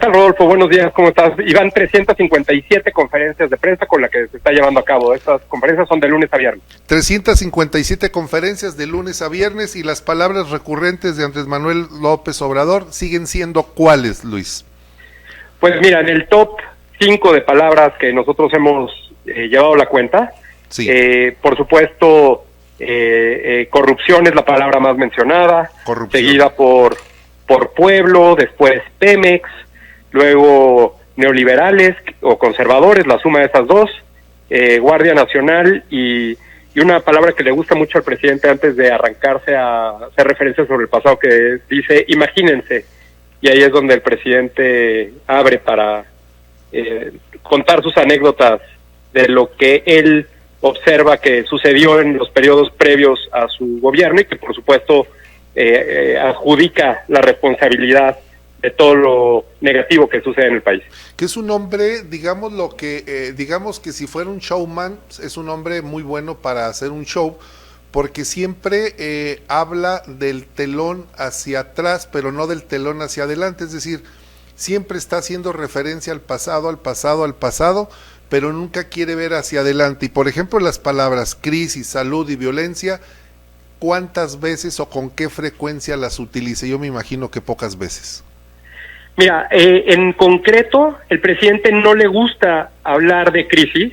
tal, Rodolfo? Buenos días, ¿cómo estás? Y van 357 conferencias de prensa con las que se está llevando a cabo. Estas conferencias son de lunes a viernes. 357 conferencias de lunes a viernes, y las palabras recurrentes de Andrés Manuel López Obrador siguen siendo ¿cuáles, Luis? Pues mira, en el top 5 de palabras que nosotros hemos llevado la cuenta, sí. Por supuesto, corrupción es la palabra más mencionada, seguida por pueblo, después Pemex, luego neoliberales o conservadores, la suma de esas dos, Guardia Nacional y una palabra que le gusta mucho al presidente antes de arrancarse a hacer referencia sobre el pasado, que dice imagínense, y ahí es donde el presidente abre para contar sus anécdotas de lo que él observa que sucedió en los periodos previos a su gobierno y que por supuesto adjudica la responsabilidad de todo lo negativo que sucede en el país. Que es un hombre, digamos digamos que si fuera un showman, es un hombre muy bueno para hacer un show, porque siempre habla del telón hacia atrás, pero no del telón hacia adelante, es decir, siempre está haciendo referencia al pasado, pero nunca quiere ver hacia adelante. Y por ejemplo, las palabras crisis, salud y violencia, ¿cuántas veces o con qué frecuencia las utiliza? Yo me imagino que pocas veces. Mira, en concreto, el presidente no le gusta hablar de crisis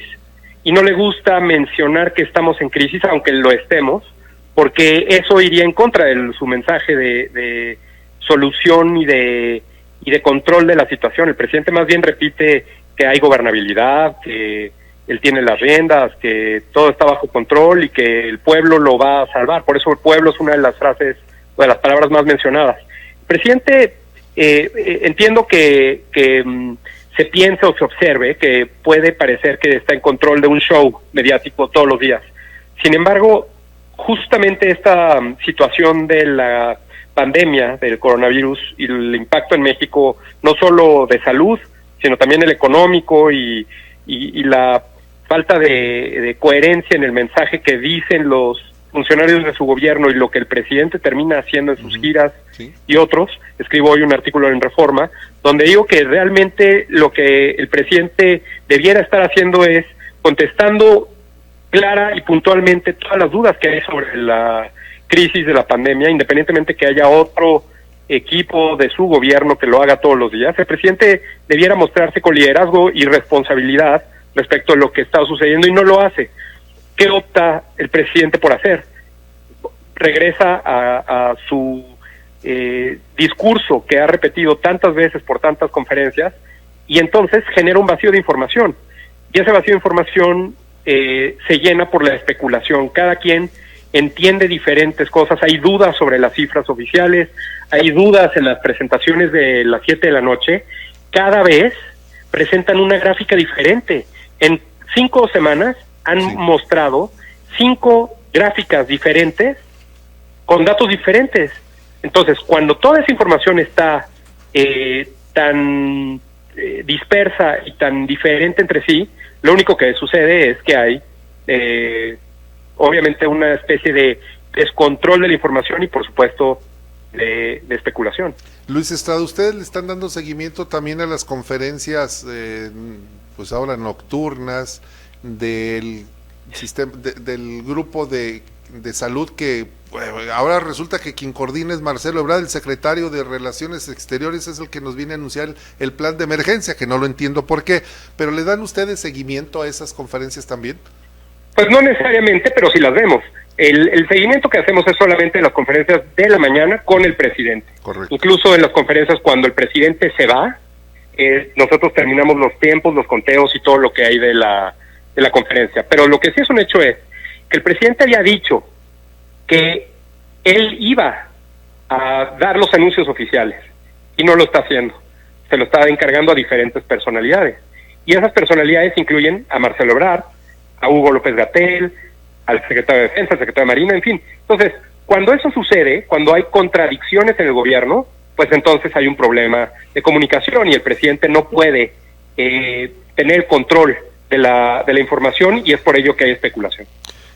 y no le gusta mencionar que estamos en crisis, aunque lo estemos, porque eso iría en contra de su mensaje de solución y de control de la situación. El presidente más bien repite que hay gobernabilidad, que él tiene las riendas, que todo está bajo control y que el pueblo lo va a salvar. Por eso el pueblo es una de las frases o de las palabras más mencionadas. El presidente, entiendo que se piense o se observe que puede parecer que está en control de un show mediático todos los días. Sin embargo, justamente esta situación de la pandemia del coronavirus y el impacto en México, no solo de salud, sino también el económico y la falta de coherencia en el mensaje que dicen los funcionarios de su gobierno y lo que el presidente termina haciendo en sus giras y otros. Escribo hoy un artículo en Reforma donde digo que realmente lo que el presidente debiera estar haciendo es contestando clara y puntualmente todas las dudas que hay sobre la crisis de la pandemia, independientemente que haya otro equipo de su gobierno que lo haga todos los días. El presidente debiera mostrarse con liderazgo y responsabilidad respecto a lo que está sucediendo y no lo hace. ¿Qué opta el presidente por hacer? Regresa a su discurso que ha repetido tantas veces por tantas conferencias y entonces genera un vacío de información. Y ese vacío de información se llena por la especulación. Cada quien entiende diferentes cosas, hay dudas sobre las cifras oficiales, hay dudas en las presentaciones de las 7 de la noche, cada vez presentan una gráfica diferente. En 5 semanas han mostrado 5 gráficas diferentes con datos diferentes. Entonces, cuando toda esa información está tan dispersa y tan diferente entre sí, lo único que sucede es que hay obviamente una especie de descontrol de la información y por supuesto de especulación. Luis Estrada, ustedes le están dando seguimiento también a las conferencias pues ahora nocturnas del sistema del grupo de salud, que ahora resulta que quien coordina es Marcelo Ebrard, el secretario de Relaciones Exteriores, es el que nos viene a anunciar el plan de emergencia, que no lo entiendo por qué, pero ¿le dan ustedes seguimiento a esas conferencias también? Pues no necesariamente, pero sí las vemos. El seguimiento que hacemos es solamente en las conferencias de la mañana con el presidente. Correcto. Incluso en las conferencias cuando el presidente se va, nosotros terminamos los tiempos, los conteos y todo lo que hay de la conferencia. Pero lo que sí es un hecho es que el presidente había dicho que él iba a dar los anuncios oficiales y no lo está haciendo. Se lo está encargando a diferentes personalidades. Y esas personalidades incluyen a Marcelo Ebrard, a Hugo López-Gatell, al secretario de Defensa, al secretario de Marina, en fin. Entonces, cuando eso sucede, cuando hay contradicciones en el gobierno, pues entonces hay un problema de comunicación y el presidente no puede tener control de la información y es por ello que hay especulación.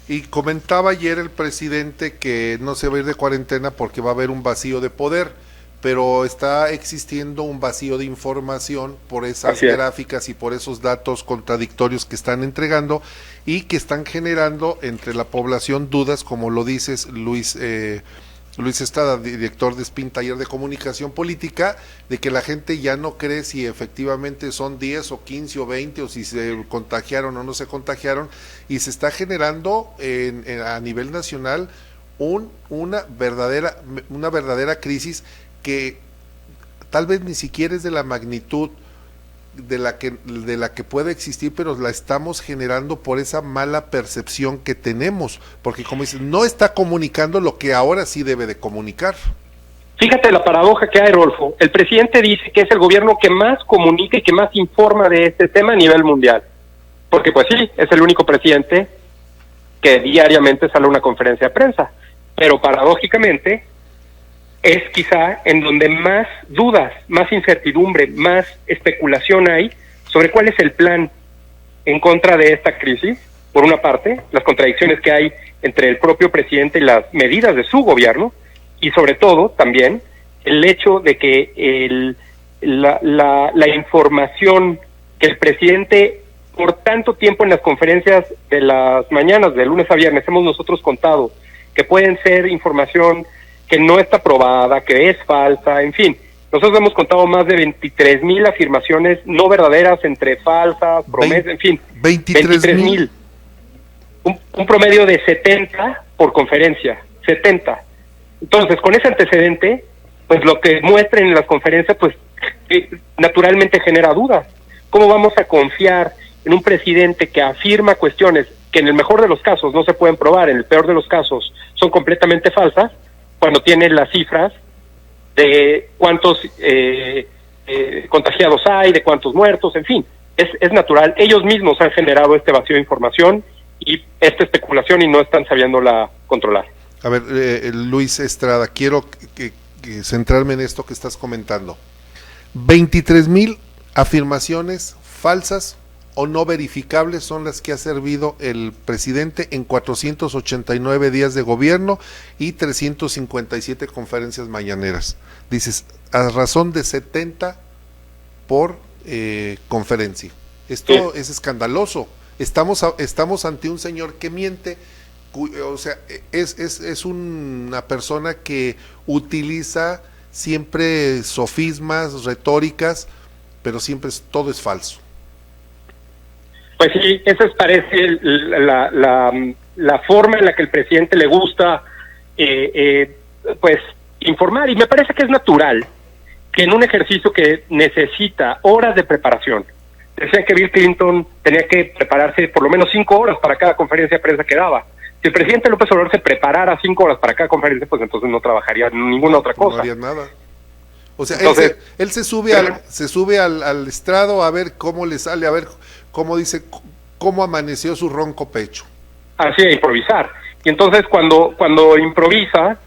Y comentaba ayer el presidente que no se va a ir de cuarentena porque va a haber un vacío de poder, pero está existiendo un vacío de información por esas gráficas y por esos datos contradictorios que están entregando y que están generando entre la población dudas, como lo dices, Luis Estrada, director de SPIN Taller de Comunicación Política, de que la gente ya no cree si efectivamente son 10 o 15 o 20 o si se contagiaron o no se contagiaron, y se está generando a nivel nacional una verdadera crisis que tal vez ni siquiera es de la magnitud de la que puede existir, pero la estamos generando por esa mala percepción que tenemos, porque como dices, no está comunicando lo que ahora sí debe de comunicar. Fíjate la paradoja que hay, Rolfo. El presidente dice que es el gobierno que más comunica y que más informa de este tema a nivel mundial, porque pues sí, es el único presidente que diariamente sale a una conferencia de prensa, pero paradójicamente es quizá en donde más dudas, más incertidumbre, más especulación hay sobre cuál es el plan en contra de esta crisis. Por una parte, las contradicciones que hay entre el propio presidente y las medidas de su gobierno, y sobre todo también el hecho de que la información que el presidente por tanto tiempo en las conferencias de las mañanas, de lunes a viernes, hemos nosotros contado que pueden ser información que no está probada, que es falsa, en fin. Nosotros hemos contado más de 23,000 afirmaciones no verdaderas, entre falsas, promesas, en fin. 23,000. Un promedio de 70 por conferencia, 70. Entonces, con ese antecedente, pues lo que muestren en las conferencias, pues naturalmente genera dudas. ¿Cómo vamos a confiar en un presidente que afirma cuestiones que en el mejor de los casos no se pueden probar, en el peor de los casos son completamente falsas, cuando tienen las cifras de cuántos contagiados hay, de cuántos muertos, en fin, es natural. Ellos mismos han generado este vacío de información y esta especulación y no están sabiéndola controlar. A ver, Luis Estrada, quiero que centrarme en esto que estás comentando. 23,000 afirmaciones falsas o no verificables son las que ha servido el presidente en 489 días de gobierno y 357 conferencias mañaneras. Dices, a razón de 70 por conferencia. Esto es escandaloso. Estamos ante un señor que miente, o sea, es una persona que utiliza siempre sofismas, retóricas, pero siempre todo es falso. Pues sí, esa parece la forma en la que el presidente le gusta pues informar, y me parece que es natural que en un ejercicio que necesita horas de preparación, decían que Bill Clinton tenía que prepararse por lo menos 5 horas para cada conferencia de prensa que daba. Si el presidente López Obrador se preparara 5 horas para cada conferencia, pues entonces no trabajaría en ninguna otra cosa. No haría nada. O sea, entonces, él se sube al estrado a ver cómo le sale, a ver cómo dice, cómo amaneció su ronco pecho. Así, a improvisar. Y entonces cuando improvisa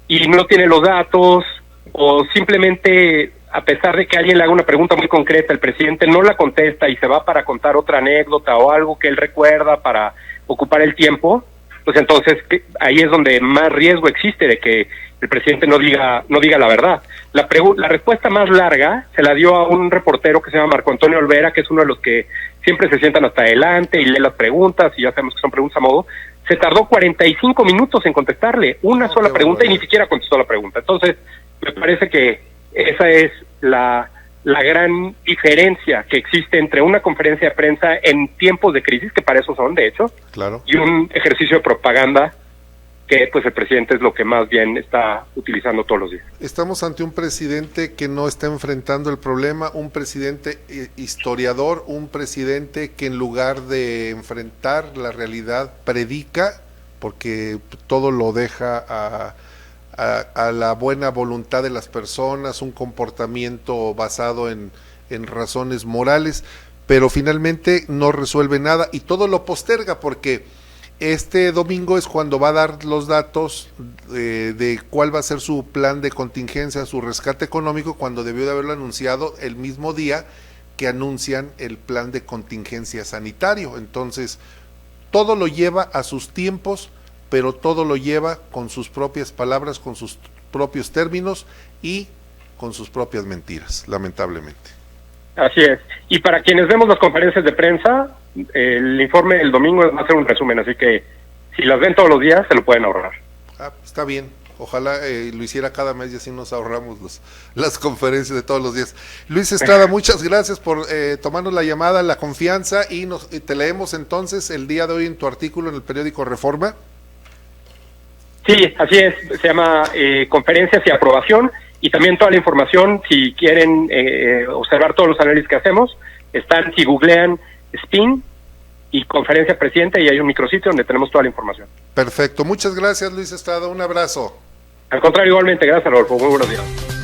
y no tiene los datos, o simplemente, a pesar de que alguien le haga una pregunta muy concreta, el presidente no la contesta y se va para contar otra anécdota o algo que él recuerda para ocupar el tiempo, pues entonces ahí es donde más riesgo existe de que el presidente no diga la verdad. La respuesta más larga se la dio a un reportero que se llama Marco Antonio Olvera, que es uno de los que siempre se sientan hasta adelante y lee las preguntas, y ya sabemos que son preguntas a modo. Se tardó 45 minutos en contestarle una sola pregunta y ni siquiera contestó la pregunta. Entonces, me parece que esa es la gran diferencia que existe entre una conferencia de prensa en tiempos de crisis, que para eso son, de hecho, claro, y un ejercicio de propaganda que pues el presidente es lo que más bien está utilizando todos los días. Estamos ante un presidente que no está enfrentando el problema, un presidente historiador, un presidente que en lugar de enfrentar la realidad predica, porque todo lo deja a la buena voluntad de las personas, un comportamiento basado en razones morales, pero finalmente no resuelve nada y todo lo posterga, porque este domingo es cuando va a dar los datos de cuál va a ser su plan de contingencia, su rescate económico, cuando debió de haberlo anunciado el mismo día que anuncian el plan de contingencia sanitario. Entonces, todo lo lleva a sus tiempos, pero todo lo lleva con sus propias palabras, con sus propios términos, y con sus propias mentiras, lamentablemente. Así es. Y para quienes vemos las conferencias de prensa, el informe del domingo va a ser un resumen, así que si las ven todos los días, se lo pueden ahorrar. Está bien. Ojalá lo hiciera cada mes y así nos ahorramos las conferencias de todos los días. Luis Estrada, muchas gracias por tomarnos la llamada, la confianza, y te leemos entonces el día de hoy en tu artículo en el periódico Reforma. Sí, así es, se llama Conferencias y Aprobación, y también toda la información, si quieren observar todos los análisis que hacemos, están, si googlean SPIN y Conferencia Presidente, y hay un micrositio donde tenemos toda la información. Perfecto, muchas gracias Luis Estrada, un abrazo. Al contrario, igualmente, gracias Rodolfo, muy buenos días.